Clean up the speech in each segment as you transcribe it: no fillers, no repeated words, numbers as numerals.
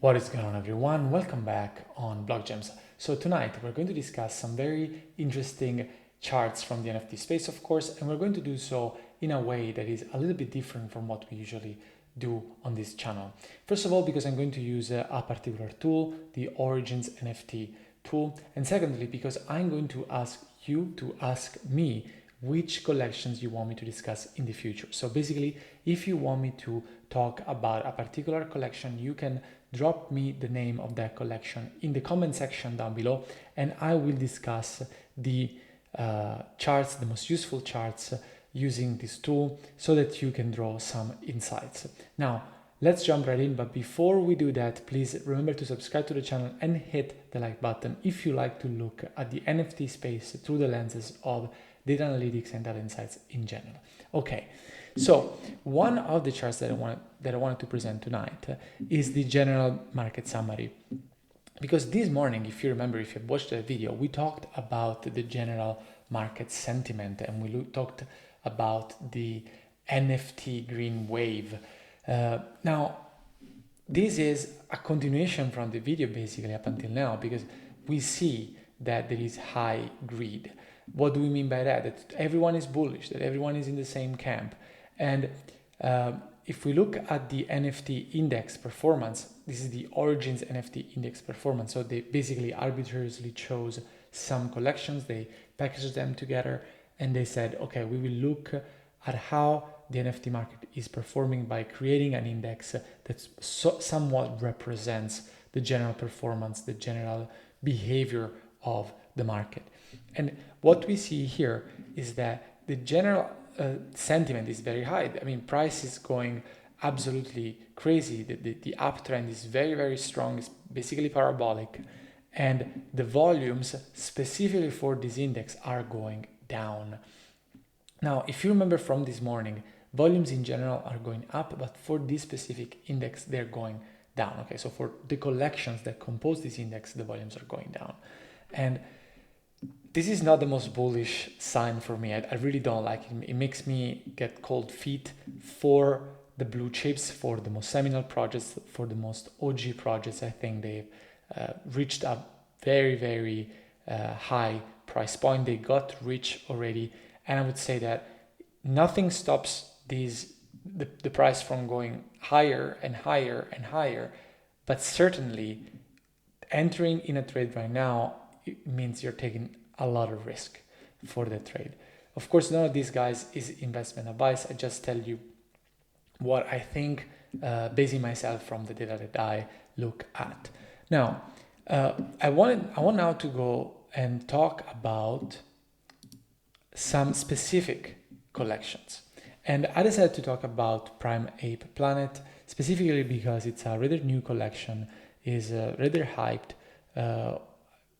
What is going on, everyone? Welcome back on Block Gems. So tonight we're going to discuss some very interesting charts from the NFT space, of course, and we're going to do so in a way that is a little bit different from what we usually do on this channel. First of all, because I'm going to use a particular tool, the Origins NFT tool, and secondly, because I'm going to ask you to ask me which collections you want me to discuss in the future. So basically, if you want me to talk about a particular collection, you can drop me the name of that collection in the comment section down below, and I will discuss the charts, the most useful charts using this tool so that you can draw some insights. Now, let's jump right in, but before we do that, please remember to subscribe to the channel and hit the like button if you like to look at the NFT space through the lenses of data analytics and data insights in general. Okay, so one of the charts that I wanted to present tonight is the general market summary. Because this morning, if you remember, if you watched the video, we talked about the general market sentiment and we talked about the NFT green wave. Now, this is a continuation from the video basically up until now, because we see that there is high greed. What do we mean by that? That everyone is bullish, that everyone is in the same camp. And if we look at the NFT index performance, this is the Origins NFT index performance. So they basically arbitrarily chose some collections, they packaged them together, and they said, okay, we will look at how the NFT market is performing by creating an index that somewhat represents the general performance, the general behavior of the market. And what we see here is that the general sentiment is very high. I mean, price is going absolutely crazy. The uptrend is very, very strong. It's basically parabolic. And the volumes specifically for this index are going down. Now, if you remember from this morning, volumes in general are going up, but for this specific index, they're going down. Okay, so for the collections that compose this index, the volumes are going down. And this is not the most bullish sign for me. I really don't like it. It makes me get cold feet for the blue chips, for the most seminal projects, for the most OG projects. I think they've reached a very, very high price point. They got rich already. And I would say that nothing stops the price from going higher and higher and higher. But certainly entering in a trade right now, it means you're taking a lot of risk for the trade. Of course, none of these guys is investment advice. I just tell you what I think, basing myself from the data that I look at. Now, I want now to go and talk about some specific collections. And I decided to talk about Prime Ape Planet, specifically because it's a rather new collection, is rather hyped,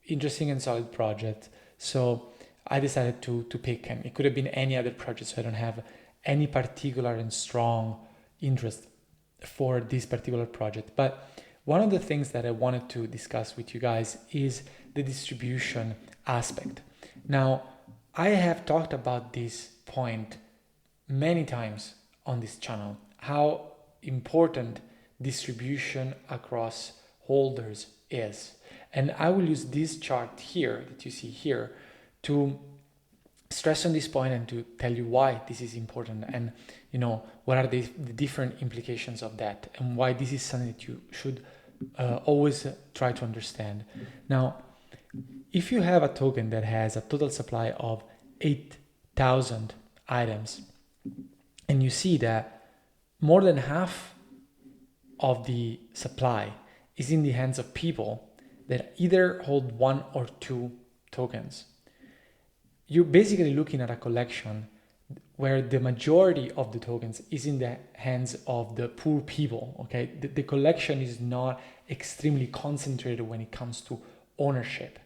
interesting and solid project. So I decided to pick, and it could have been any other project, so I don't have any particular and strong interest for this particular project. But one of the things that I wanted to discuss with you guys is the distribution aspect. Now, I have talked about this point many times on this channel, how important distribution across holders is. And I will use this chart here that you see here to stress on this point and to tell you why this is important, and what are the different implications of that, and why this is something that you should always try to understand. Now, if you have a token that has a total supply of 8,000 items, and you see that more than half of the supply is in the hands of people that either hold one or two tokens, you're basically looking at a collection where the majority of the tokens is in the hands of the poor people. Okay, the collection is not extremely concentrated when it comes to ownership,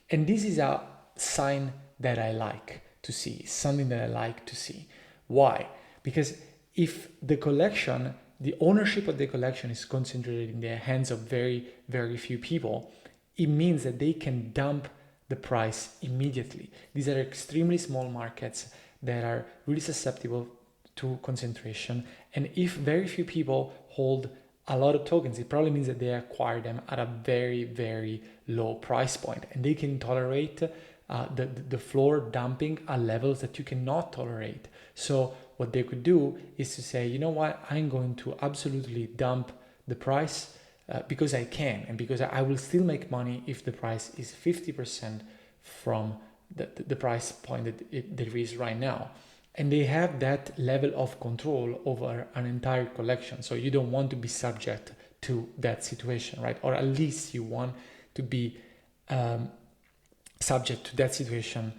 and this is a sign that I like to see, something that I like to see. Why? Because if the collection, the ownership of the collection is concentrated in the hands of very, very few people, it means that they can dump the price immediately. These are extremely small markets that are really susceptible to concentration. And if very few people hold a lot of tokens, it probably means that they acquire them at a very, very low price point, and they can tolerate the floor dumping at levels that you cannot tolerate. So what they could do is to say, you know what, I'm going to absolutely dump the price because I can, and because I will still make money if the price is 50% from the price point that there is right now. And they have that level of control over an entire collection. So you don't want to be subject to that situation, right? Or at least you want to be subject to that situation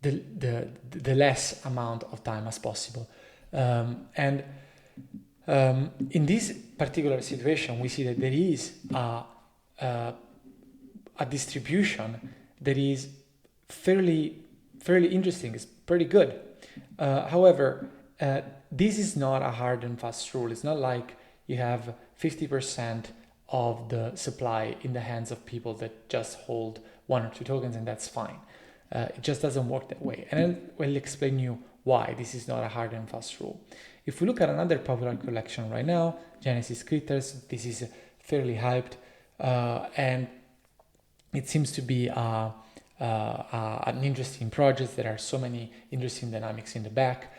the less amount of time as possible. In this particular situation, we see that there is a distribution that is fairly interesting. It's pretty good. However, this is not a hard and fast rule. It's not like you have 50% of the supply in the hands of people that just hold 1 or 2 tokens, and that's fine. It just doesn't work that way. And I'll explain you why this is not a hard and fast rule. If we look at another popular collection right now, Genesis Crittera, this is fairly hyped, and it seems to be an interesting project. There are so many interesting dynamics in the back.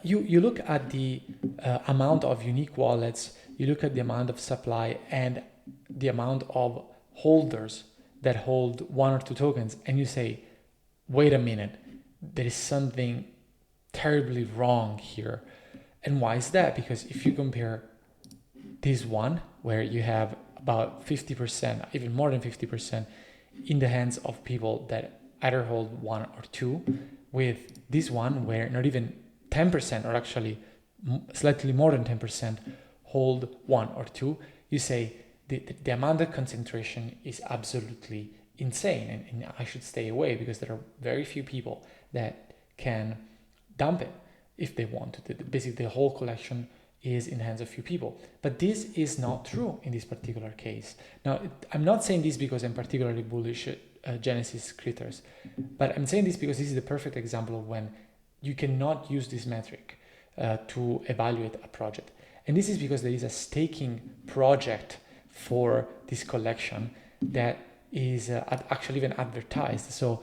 You look at the amount of unique wallets, you look at the amount of supply and the amount of holders that hold 1 or 2 tokens, and you say, wait a minute, there is something terribly wrong here. And why is that? Because if you compare this one, where you have about 50%, even more than 50%, in the hands of people that either hold 1 or 2, with this one where not even 10%, or actually slightly more than 10%, hold 1 or 2, you say the amount of concentration is absolutely insane, and I should stay away, because there are very few people that can dump it if they want to. Basically, the whole collection is in the hands of few people. But this is not true in this particular case. Now, I'm not saying this because I'm particularly bullish at Genesis Critters, but I'm saying this because this is the perfect example of when you cannot use this metric to evaluate a project. And this is because there is a staking project for this collection that is actually even advertised. So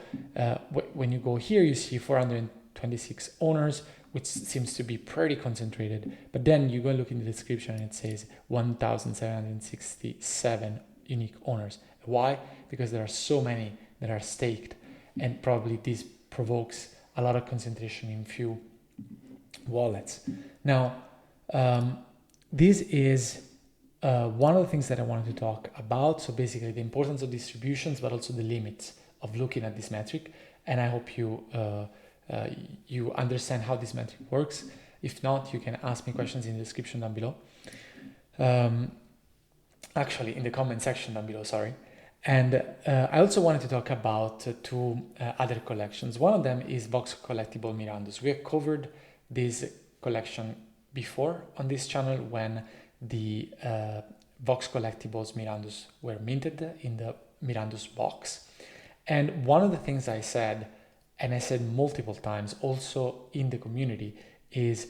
when you go here, you see 426 owners, which seems to be pretty concentrated. But then you go and look in the description and it says 1,767 unique owners. Why? Because there are so many that are staked, and probably this provokes a lot of concentration in few wallets. Now, this is one of the things that I wanted to talk about. So basically the importance of distributions, but also the limits of looking at this metric. And I hope you understand how this metric works. If not, you can ask me questions in the description down below. Actually, in the comment section down below, sorry. And I also wanted to talk about 2 other collections. One of them is Vox Collectible Mirandus. We have covered this collection before on this channel when the Vox Collectibles Mirandus were minted in the Mirandus box. And one of the things I said, and I said multiple times also in the community, is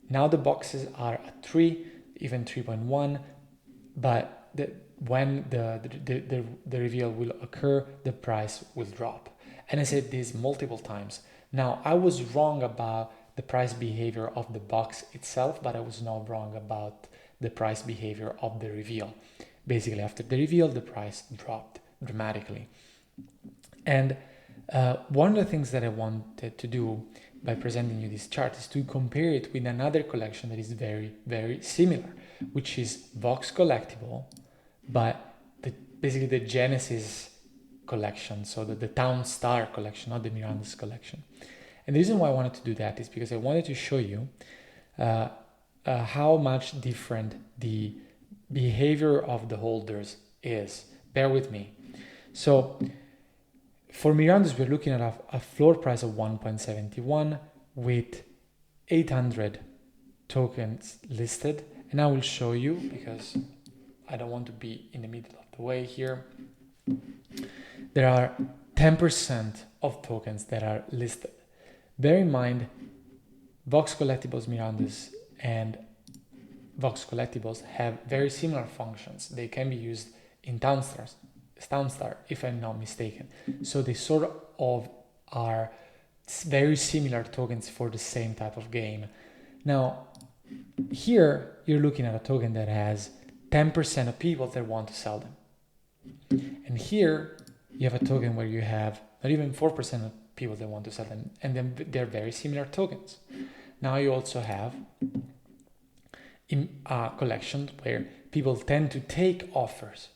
now the boxes are at 3, even 3.1, but when the reveal will occur, the price will drop. And I said this multiple times. Now, I was wrong about the price behavior of the box itself, but I was not wrong about the price behavior of the reveal. Basically, after the reveal, the price dropped dramatically. And one of the things that I wanted to do by presenting you this chart is to compare it with another collection that is very, very similar, which is Vox Collectible, but basically the Genesis collection, so the Town Star collection, not the Mirandus collection. And the reason why I wanted to do that is because I wanted to show you how much different the behavior of the holders is. Bear with me. So for Mirandus, we're looking at a floor price of 1.71 with 800 tokens listed. And I will show you, because I don't want to be in the middle of the way here. There are 10% of tokens that are listed. Bear in mind, Vox Collectibles Mirandus and Vox Collectibles have very similar functions. They can be used in Townstar, if I'm not mistaken. So they sort of are very similar tokens for the same type of game. Now, here you're looking at a token that has 10% of people that want to sell them. And here you have a token where you have not even 4% of people that want to sell them, and then they're very similar tokens. Now you also have in a collection where people tend to take offers.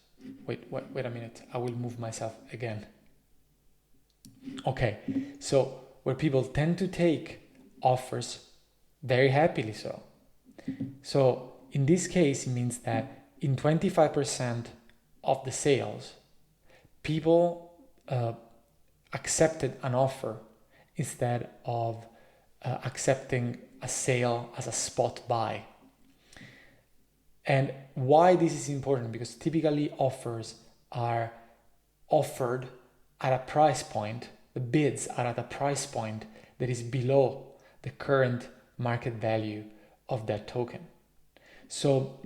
Wait a minute, I will move myself again. Okay, so where people tend to take offers very happily so. So in this case, it means that in 25% of the sales, people accepted an offer instead of accepting a sale as a spot buy. And why this is important? Because typically offers are offered at a price point, the bids are at a price point that is below the current market value of that token. So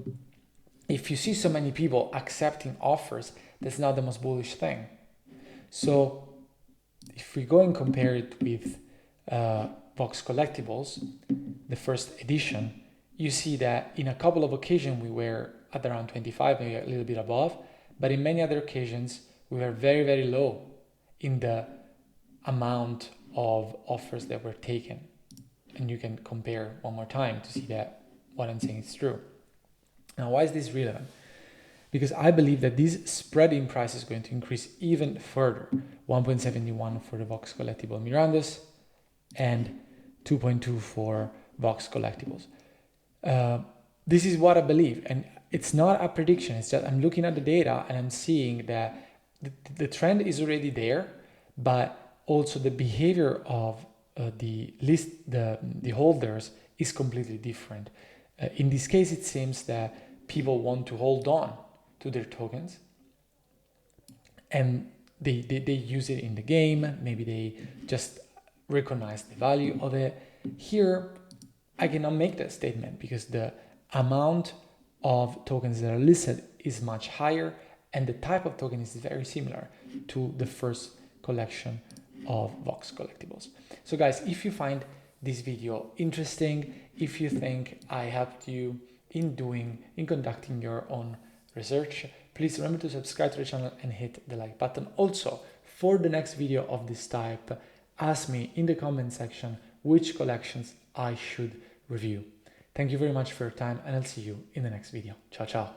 if you see so many people accepting offers, that's not the most bullish thing. So if we go and compare it with Vox Collectibles, the first edition, you see that in a couple of occasions we were at around 25, maybe a little bit above, but in many other occasions we were very, very low in the amount of offers that were taken. And you can compare one more time to see that what I'm saying is true. Now, why is this relevant? Because I believe that this spread in price is going to increase even further. 1.71 for the Vox Collectible Mirandus and 2.2 for Vox Collectibles. This is what I believe, and it's not a prediction. It's just I'm looking at the data and I'm seeing that the trend is already there, but also the behavior of the holders is completely different. In this case, it seems that people want to hold on to their tokens, and they use it in the game. Maybe they just recognize the value of it. Here, I cannot make that statement because the amount of tokens that are listed is much higher, and the type of token is very similar to the first collection of Vox Collectibles. So guys, if you find this video interesting, if you think I helped you in conducting your own research, please remember to subscribe to the channel and hit the like button. Also, for the next video of this type, ask me in the comment section which collections I should review. Thank you very much for your time, and I'll see you in the next video. Ciao, ciao.